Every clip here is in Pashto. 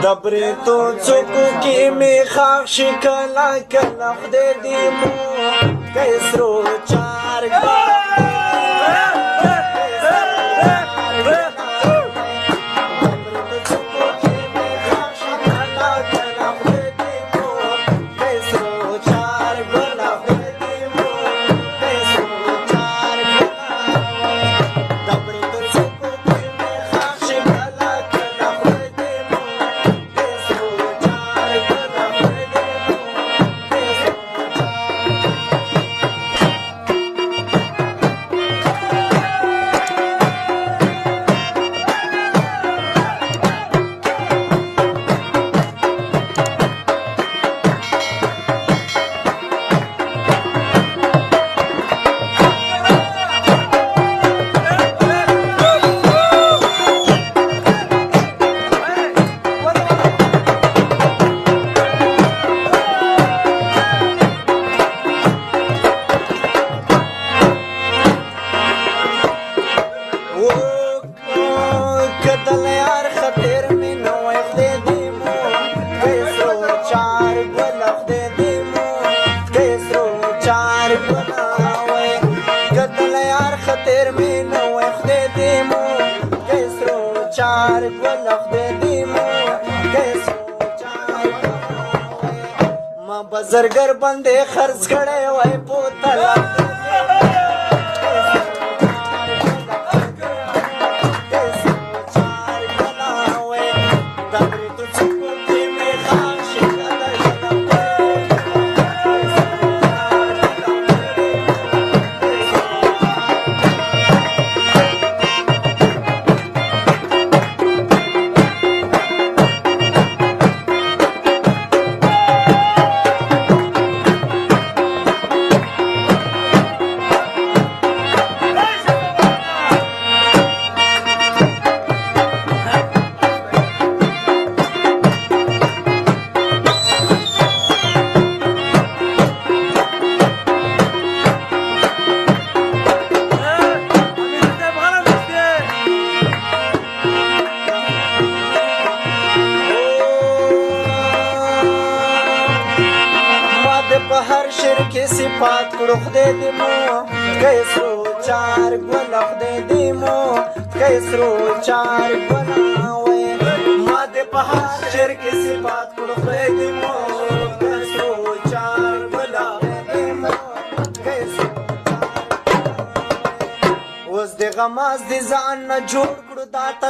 دبرې تو څوکو کې مې خاک شي کله کله خدای دې مو کیسرو چارګ بزرګر باندې خرڅ کړي وای پوتلا صفات کړو خدای دې مو کیسرو چار ګل خدای دې مو کیسرو چار ګل وای ما دې په هر شعر کې صفات کړو خدای دې مو کیسرو چار ګل دې مو کیسرو اوس دې غماز دې ځان نه جوړ کړو دا ته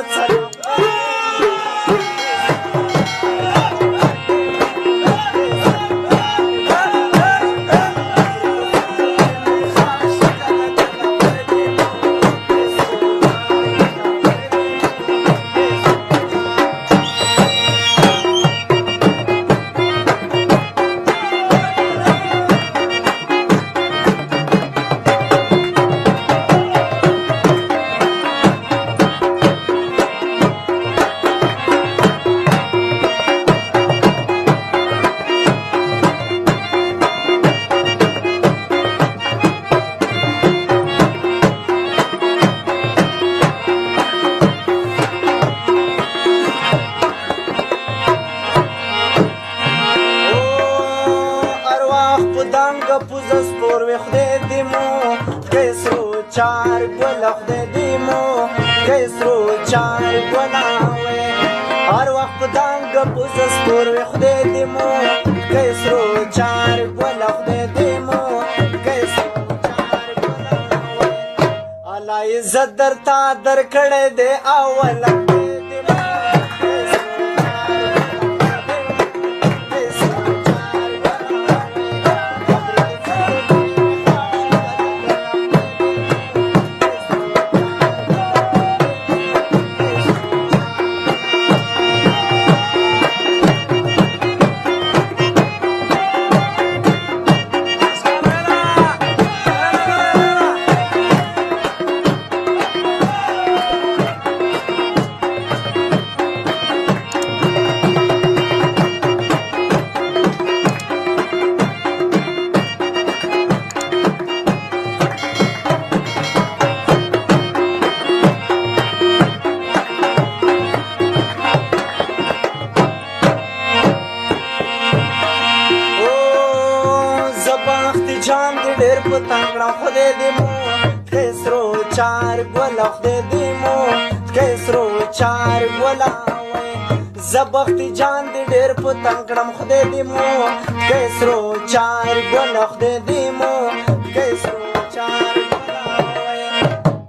چار ګل خدای دې مو کیسرو چار ګل هر وخت دنګ پوز سپور خدای دې مو کیسرو چار ګل خدای دې مو کیسرو چار ګل الله عزت درتا درکړې دې اول پتنګ کړم خدای دې مو کیسرو چار ګولا خدای دې مو کیسرو چار ګولا زبختی جان دې ډېر پتنګ کړم خدای دې مو کیسرو چار ګولا خدای دې مو کیسرو چار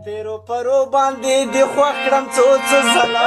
تیرو پرو باندې دې خوښ کړم څو څو زله